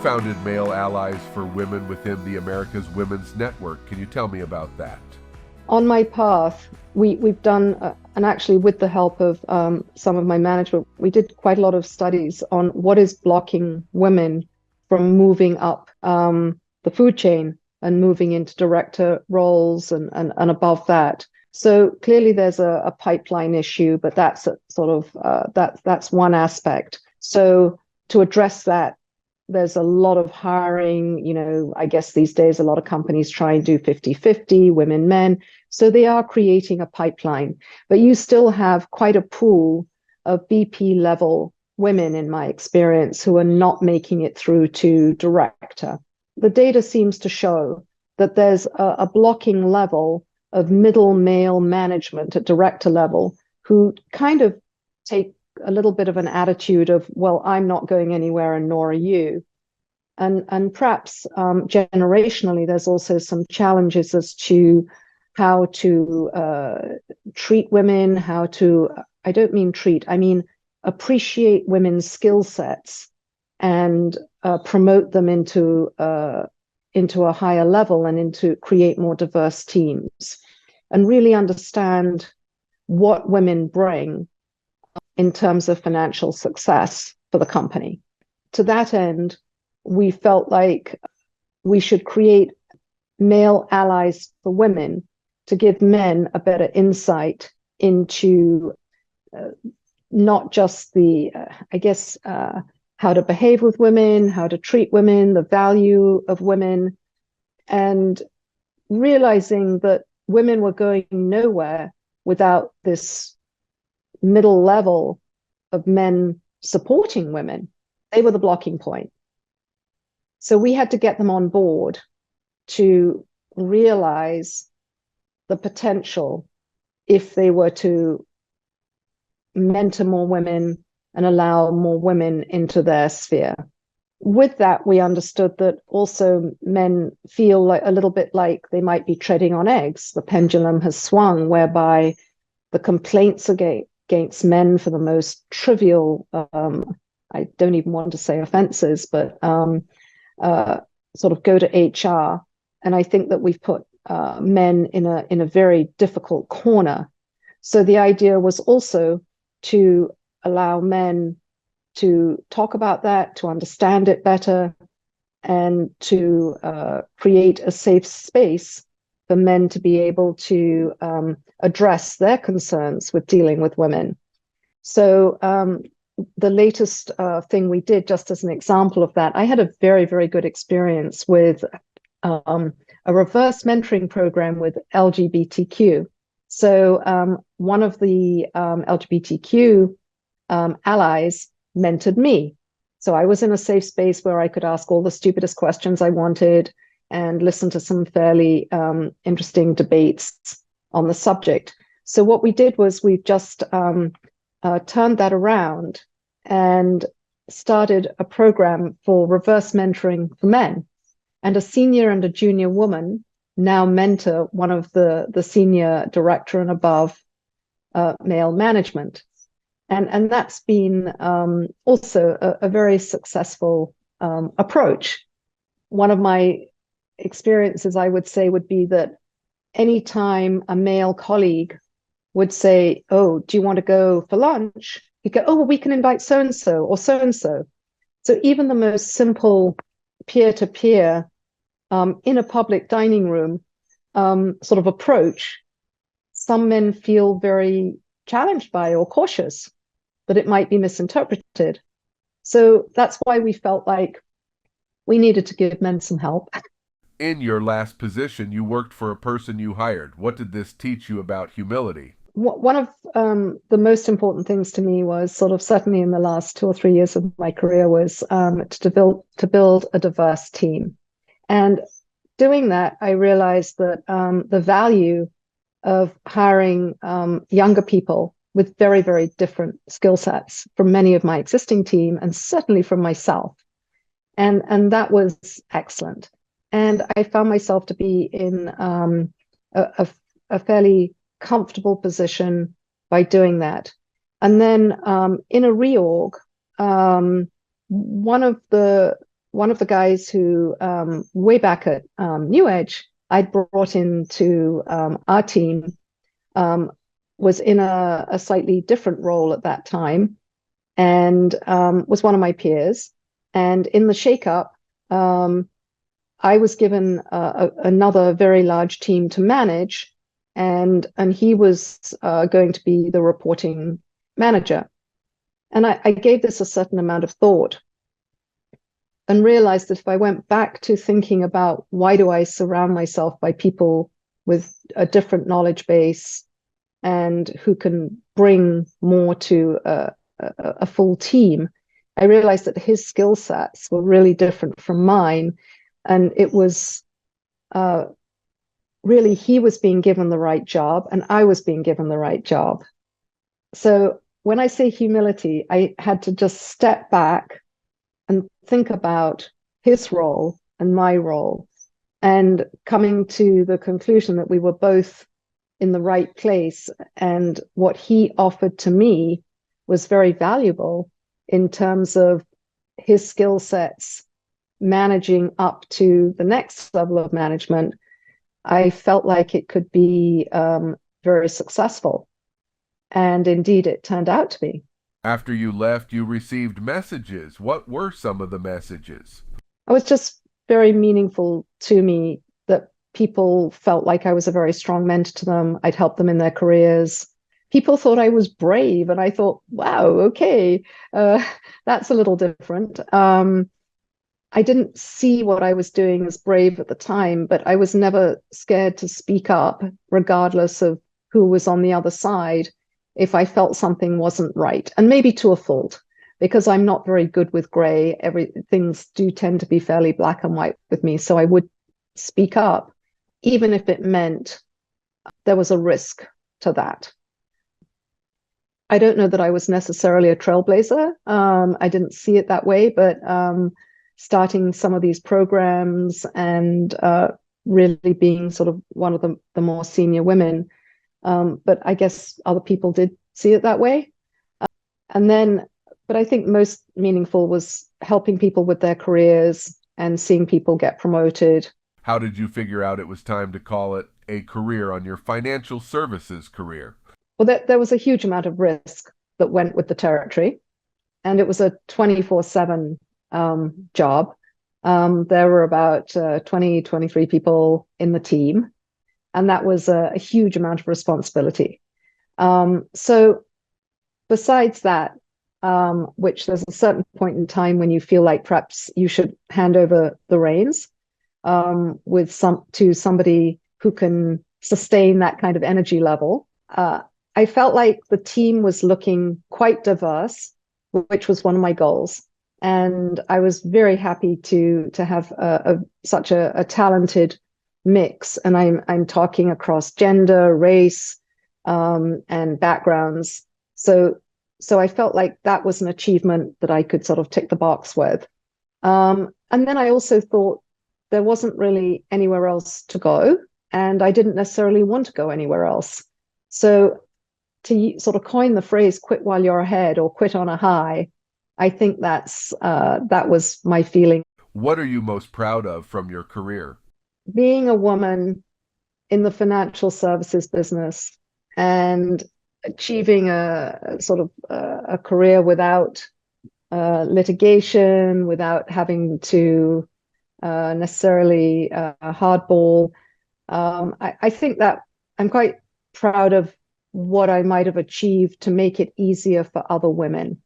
founded Male Allies for Women within the America's Women's Network. Can you tell me about that? On my path, we've done, and actually with the help of some of my management, we did quite a lot of studies on what is blocking women from moving up the food chain and moving into director roles and above that. So clearly there's a pipeline issue, but that's that's one aspect. So to address that, there's a lot of hiring. I guess these days a lot of companies try and do 50-50 women, men. So they are creating a pipeline, but you still have quite a pool of BP level women, in my experience, who are not making it through to director. The data seems to show that there's a blocking level of middle male management at director level who kind of take a little bit of an attitude of, well, I'm not going anywhere and nor are you. And perhaps generationally, there's also some challenges as to how to treat women, I don't mean treat, I mean appreciate women's skill sets and promote them into a higher level and into create more diverse teams and really understand what women bring in terms of financial success for the company. To that end, we felt like we should create male allies for women to give men a better insight into not just the, how to behave with women, how to treat women, the value of women, and realizing that women were going nowhere without this middle level of men supporting women. They were the blocking point. So we had to get them on board to realize the potential if they were to mentor more women and allow more women into their sphere. With that, we understood that also men feel like a little bit like they might be treading on eggs. The pendulum has swung, whereby the complaints against men for the most trivial, I don't even want to say offenses, but sort of go to HR. And I think that we've put men in a very difficult corner. So the idea was also to allow men to talk about that, to understand it better, and to create a safe space for men to be able to address their concerns with dealing with women. So the latest thing we did, just as an example of that, I had a very, very good experience with a reverse mentoring program with LGBTQ. So one of the LGBTQ allies mentored me. So I was in a safe space where I could ask all the stupidest questions I wanted and listen to some fairly interesting debates on the subject. So what we did was we've just turned that around and started a program for reverse mentoring for men. And a senior and a junior woman now mentor one of the senior director and above male management. And that's been also a very successful approach. One of my experiences, I would say, would be that anytime a male colleague would say, oh, do you want to go for lunch? He'd go, oh, well, we can invite so-and-so or so-and-so. So even the most simple peer-to-peer in a public dining room sort of approach, some men feel very challenged by or cautious that it might be misinterpreted. So that's why we felt like we needed to give men some help. In your last position, you worked for a person you hired. What did this teach you about humility? One of the most important things to me was sort of certainly in the last 2 or 3 years of my career was to build a diverse team. And doing that, I realized that the value of hiring younger people with very, very different skill sets from many of my existing team and certainly from myself. And that was excellent. And I found myself to be in a fairly comfortable position by doing that. And then in a reorg, one of the one of the guys who, way back at New Edge, I'd brought into our team, was in a slightly different role at that time, and was one of my peers. And in the shakeup, I was given another very large team to manage, and he was going to be the reporting manager. And I gave this a certain amount of thought and realized that if I went back to thinking about why do I surround myself by people with a different knowledge base and who can bring more to a full team, I realized that his skill sets were really different from mine. And it was really, he was being given the right job and I was being given the right job. So when I say humility, I had to just step back and think about his role and my role, and coming to the conclusion that we were both in the right place, and what he offered to me was very valuable in terms of his skill sets managing up to the next level of management. I felt like it could be very successful. And indeed, it turned out to be. After you left, you received messages. What were some of the messages? It was just very meaningful to me that people felt like I was a very strong mentor to them. I'd helped them in their careers. People thought I was brave, and I thought, wow, okay, that's a little different. I didn't see what I was doing as brave at the time, but I was never scared to speak up, regardless of who was on the other side, if I felt something wasn't right, and maybe to a fault, because I'm not very good with gray. Things do tend to be fairly black and white with me. So I would speak up, even if it meant there was a risk to that. I don't know that I was necessarily a trailblazer. I didn't see it that way, but starting some of these programs and really being sort of one of the more senior women. But I guess other people did see it that way. But I think most meaningful was helping people with their careers and seeing people get promoted. How did you figure out it was time to call it a career on your financial services career? Well, there was a huge amount of risk that went with the territory, and it was a 24/7 job. There were about 20, 23 people in the team, and that was a huge amount of responsibility. So besides that, which there's a certain point in time when you feel like perhaps you should hand over the reins to somebody who can sustain that kind of energy level. I felt like the team was looking quite diverse, which was one of my goals. And I was very happy to have such a talented mix. And I'm talking across gender, race, and backgrounds. So I felt like that was an achievement that I could sort of tick the box with. And then I also thought there wasn't really anywhere else to go, and I didn't necessarily want to go anywhere else. So to sort of coin the phrase "quit while you're ahead" or "quit on a high," I think that was my feeling. What are you most proud of from your career? Being a woman in the financial services business and achieving a sort of a career without litigation, without having to necessarily hardball. I think that I'm quite proud of what I might have achieved to make it easier for other women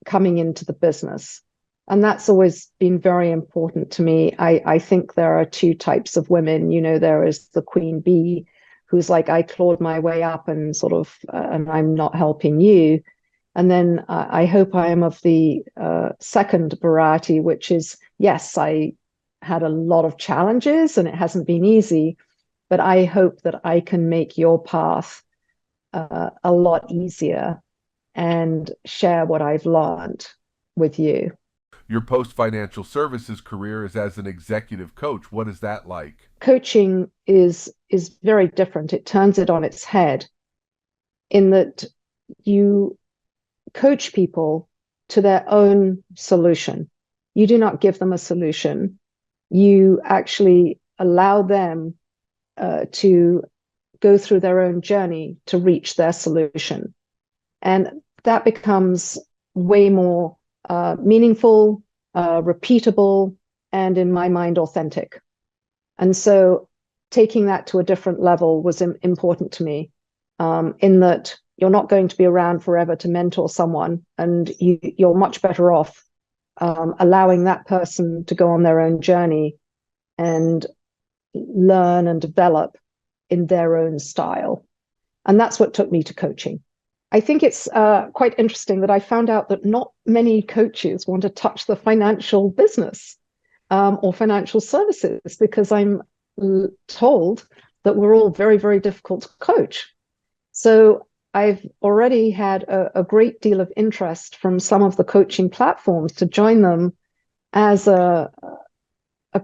coming into the business. And that's always been very important to me. I think there are two types of women. You know, there is the queen bee, who's like, I clawed my way up and sort of, and I'm not helping you. And then I hope I am of the second variety, which is, yes, I had a lot of challenges and it hasn't been easy, but I hope that I can make your path a lot easier and share what I've learned with you. Your post-financial services career is as an executive coach. What is that like? Coaching is very different. It turns it on its head in that you coach people to their own solution. you do not give them a solution. You actually allow them to go through their own journey to reach their solution. And that becomes way more meaningful, repeatable, and in my mind, authentic. And so taking that to a different level was important to me, in that you're not going to be around forever to mentor someone, and you're much better off allowing that person to go on their own journey and learn and develop in their own style. And that's what took me to coaching. I think it's quite interesting that I found out that not many coaches want to touch the financial business or financial services, because I'm told that we're all very, very difficult to coach. So I've already had a great deal of interest from some of the coaching platforms to join them as a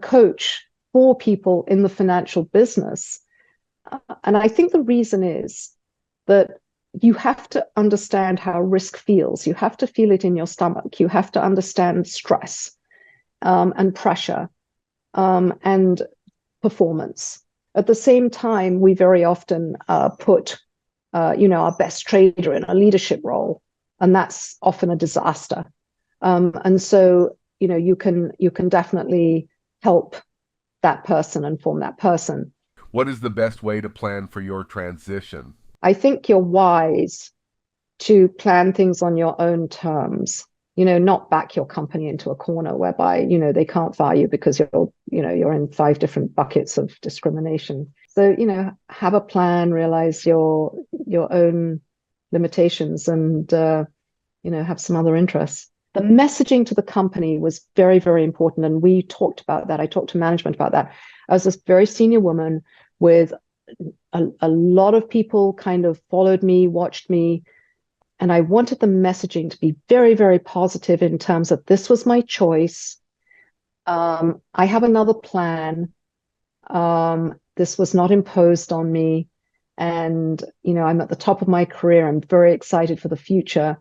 coach for people in the financial business. And I think the reason is that you have to understand how risk feels. You have to feel it in your stomach. You have to understand stress and pressure and performance. At the same time, we very often put our best trader in a leadership role, and that's often a disaster. And so, you can definitely help that person and form that person. What is the best way to plan for your transition? I think you're wise to plan things on your own terms, not back your company into a corner whereby, they can't fire you because you're in 5 different buckets of discrimination. So, have a plan, realize your own limitations, and, have some other interests. The messaging to the company was very, very important. And we talked about that. I talked to management about that. I was this very senior woman with a lot of people kind of followed me, watched me. And I wanted the messaging to be very, very positive in terms of this was my choice. I have another plan. This was not imposed on me. And, I'm at the top of my career. I'm very excited for the future.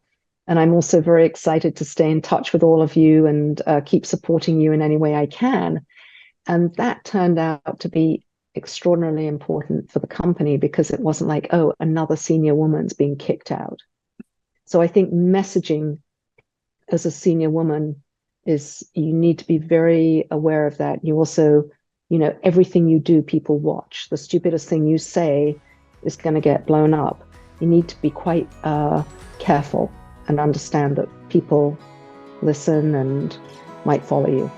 And I'm also very excited to stay in touch with all of you and keep supporting you in any way I can. And that turned out to be extraordinarily important for the company, because it wasn't like, oh, another senior woman's being kicked out. So I think messaging as a senior woman is, you need to be very aware of that. You also, everything you do, people watch. The stupidest thing you say is going to get blown up. You need to be quite careful and understand that people listen and might follow you.